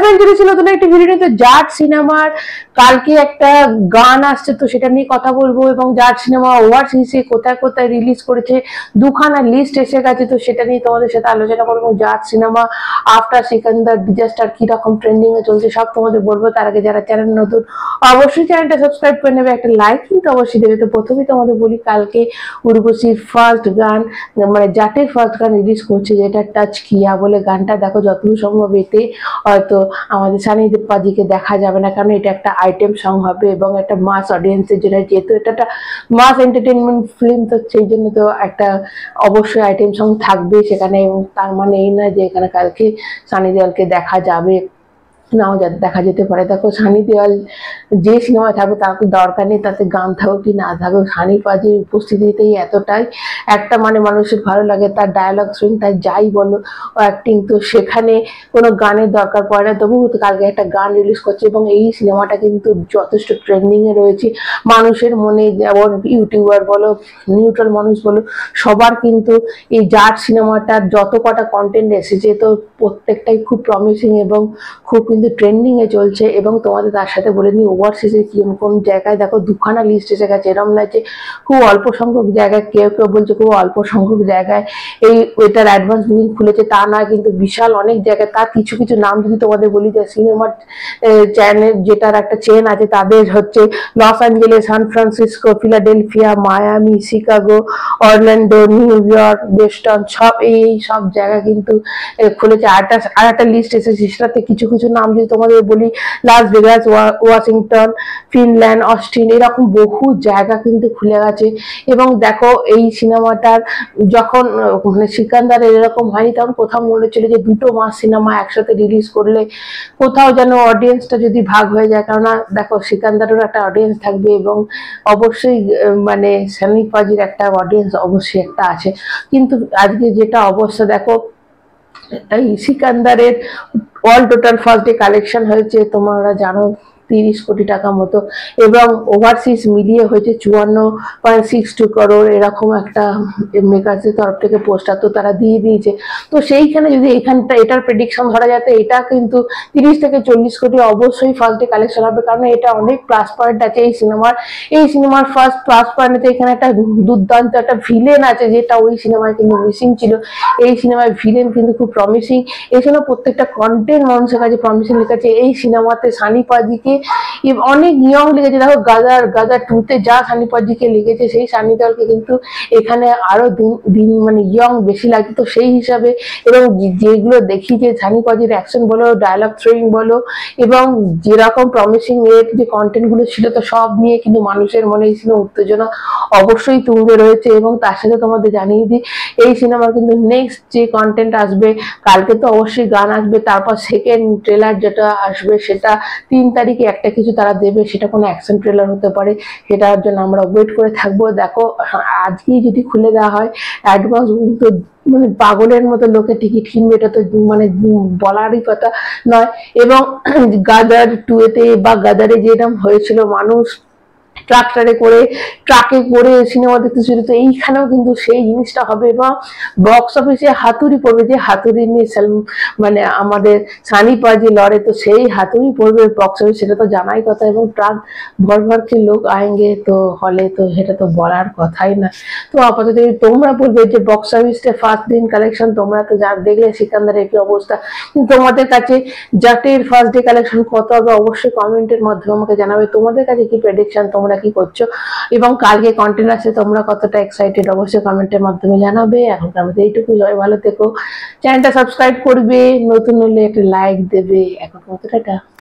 Friend, চলেছি নতুন একটা ভিডিওতে। জাট সিনেমার কালকে একটা গান আসছে, তো সেটা নিয়ে কথা বলবো। এবং জাট সিনেমা ওভারসিজে কোথায় কোথায় রিলিজ করেছে, দুখানা লিস্ট এসে গেছে, তো সেটা নিয়ে তোমাদের সাথে আলোচনা করবো। জাট সিনেমা আফটার সিকান্দার ডিজাস্টার কিরকম ট্রেন্ডিং এ চলছে সব তোমাদের বলবো। তার আগে যারা চ্যানেল নতুন অবশ্যই চ্যানেলটা সাবস্ক্রাইব করে নেবে, একটা লাইক কিন্তু অবশ্যই দেবে। তো প্রথমেই তোমাদের বলি, কালকে উর্বশীর ফার্স্ট গান, মানে জাটের ফার্স্ট গান রিলিজ করছে, যেটা টাচ কিয়া বলে গানটা। দেখো যতদূর সম্ভব এতে হয়তো আমাদের সানি পাজিকে দেখা যাবে না, কারণ এটা একটা আইটেম সং হবে এবং একটা মাস অডিয়েন্সের জন্য, যেহেতু এটা একটা মাস এন্টারটেনমেন্ট ফিল্ম, তো সেই জন্য তো একটা অবশ্যই আইটেম সং থাকবে সেখানে। এবং তার মানে এই নয় যে এখানে কালকে সানি দেওয়ালকে দেখা যাবে, নাও দেখা যেতে পারে। দেখো সানি দেওয়াল যে সিনেমায় থাকবে তার দরকার নেই তাতে গান থাকুক কি না থাকুক, সানি পাজির উপস্থিতিতেই এতটাই একটা মানে মানুষের ভালো লাগে, তার ডায়ালগ সুইং, তার যাই বলো অ্যাক্টিং, তো সেখানে কোনো গানের দরকার পড়ে না। তবু কালকে একটা গান রিলিজ করছে এবং এই সিনেমাটা কিন্তু যথেষ্ট ট্রেন্ডিং এ রয়েছে মানুষের মনে, যেমন ইউটিউবার বলো, নিউট্রাল মানুষ বলো, সবার কিন্তু এই জাট সিনেমাটার যত কটা কন্টেন্ট এসেছে তো প্রত্যেকটাই খুব প্রমিসিং এবং খুব কিন্তু ট্রেন্ডিং এ চলছে। এবং তোমাদের তার সাথে বলে নিই, ওভারসিজে কোন জায়গায় দেখো দুখানা লিস্ট এসে গেছে। এরকম না যে খুব অল্প সংখ্যক জায়গায়, কেউ কেউ বলছে খুব অল্প সংখ্যক জায়গায় এটার অ্যাডভান্স বুকিং খুলেছে, তা নয় কিন্তু বিশাল অনেক জায়গায়। তার কিছু কিছু নাম যদি তোমাদের বলি, যে সিনেমার চ্যানেল যেটার একটা চেন আছে, তাদের হচ্ছে Los Angeles, San Francisco, Philadelphia, Miami, Chicago, Orlando, New York, Boston, সব এই সব জায়গা কিন্তু খুলেছে। আর একটা লিস্ট এসেছে, সেটাতে কিছু কিছু নাম যদি তোমাদের বলি, Las Vegas, Washington, Finland, Austin, এরকম বহু জায়গা কিন্তু খুলে গেছে। এবং দেখো এই সিনেমাটার যখন মানে সিকান্দারের এরকম হয়নি, তখন কোথাও মনে হচ্ছিল যে দুটো মাস সিনেমা একসাথে রিলিজ করলে কোথাও যেন অডিয়েন্সটা যদি ভাগ হয়ে যায়। কেননা দেখো সিকান্দারেরও একটা অডিয়েন্স থাকবে এবং অবশ্যই মানে সানি পাজির একটা অডিয়েন্স অবশ্যই একটা আছে। কিন্তু আজকে যেটা অবস্থা দেখো, এই সিকান্দারের all total first day collection হয়েছে তোমরা জানো 30 কোটি টাকা মতো, এবং ওভারসিজ মিলিয়ে হয়েছে 54.62 করোড়। এরকম একটা মেকার্সের তরফ থেকে পোস্টার তো তারা দিয়ে দিয়েছে। তো সেইখানে যদি এইখানটা এটার প্রেডিকশন ধরা যায়, তো এটা কিন্তু 30 থেকে 40 কোটি অবশ্যই ফার্স্ট ডে কালেকশন হবে, কারণ এটা অনেক প্লাস পয়েন্ট আছে এই সিনেমার। এই সিনেমার ফার্স্ট প্লাস পয়েন্টে এখানে একটা দুর্দান্ত একটা ভিলেন আছে, যেটা ওই সিনেমায় কিন্তু মিসিং ছিল। এই সিনেমায় ভিলেন কিন্তু খুব প্রমিসিং। এই জন্য প্রত্যেকটা কন্টেন্ট মানুষের কাছে প্রমিসিং লেগেছে। এই সিনেমাতে সানি পাজিকে অনেক ইয়ং লেগেছে। দেখো গাদার 2-তে যা সানি পাজিকে লেগেছে, সেই সানি দেওয়ালকে কিন্তু এখানে আরো দিন মানে ইয়ং বেশি লাগছে। তো সেই হিসাবে এবং যেগুলো দেখি যে সানি পাজির অ্যাকশন বলো, ডায়লগ থ্রোয়িং বলো, এবং যেরকম প্রমিসিং এর যে কন্টেন্ট গুলো ছিল, তো সব নিয়ে কিন্তু মানুষের মনে এই সিনেমা উত্তেজনা অবশ্যই তুঙ্গে রয়েছে। এবং তার সাথে তোমাদের জানিয়ে দিই, এই সিনেমার কিন্তু নেক্সট যে কন্টেন্ট আসবে, কালকে তো অবশ্যই গান আসবে, তারপর সেকেন্ড ট্রেলার যেটা আসবে সেটা 3 তারিখে একটা কিছু তারা দেবে, সেটা কোনো অ্যাকশন ট্রেলার হতে পারে, সেটার জন্য আমরা ওয়েট করে থাকবো। দেখো আজকেই যদি খুলে দেওয়া হয় অ্যাডভান্স, তো মানে পাগলের মতো লোকে টিকিট কিনবে, এটা তো মানে বলারই কথা নয়। এবং গাদার 2-তে বা গাদারে যেরকম হয়েছিল, মানুষ ট্রাকে করে সিনেমা দেখতে ছিল, তো এইখানেও কিন্তু সেই জিনিসটা হবে। এবং বক্স অফিসে হাতুড়ি পড়বে, যে হাতুড়ি নিয়ে মানে আমাদের সানি পাজি লড়ে, তো সেই হাতুড়ি পড়বে বক্স অফিস, সেটা তো জানাই কথা। এবং ট্রাক ভর ভর के লোক আয়েঙ্গে তো হলে, তো সেটা তো বলার কথাই না। তো আপাতত তোমরা বলবে যে বক্স অফিসে ফার্স্ট দিন কালেকশন, তোমরা তো যা দেখলে সিকান্দারের কি অবস্থা, কিন্তু তোমাদের কাছে জাটের ফার্স্ট ডে কালেকশন কত হবে অবশ্যই কমেন্টের মাধ্যমে আমাকে জানাবে। তোমাদের কাছে কি প্রেডিকশন, তোমরা কি করছো, এবং কালকে কন্টেন্ট আছে তোমরা কতটা এক্সাইটেড অবশ্যই কমেন্টের মাধ্যমে জানাবে। এখনকার মধ্যে এইটুকু, সবাই ভালো থেকো, চ্যানেলটা সাবস্ক্রাইব করবে, নতুন হলে একটা লাইক দেবে। এখন কতটা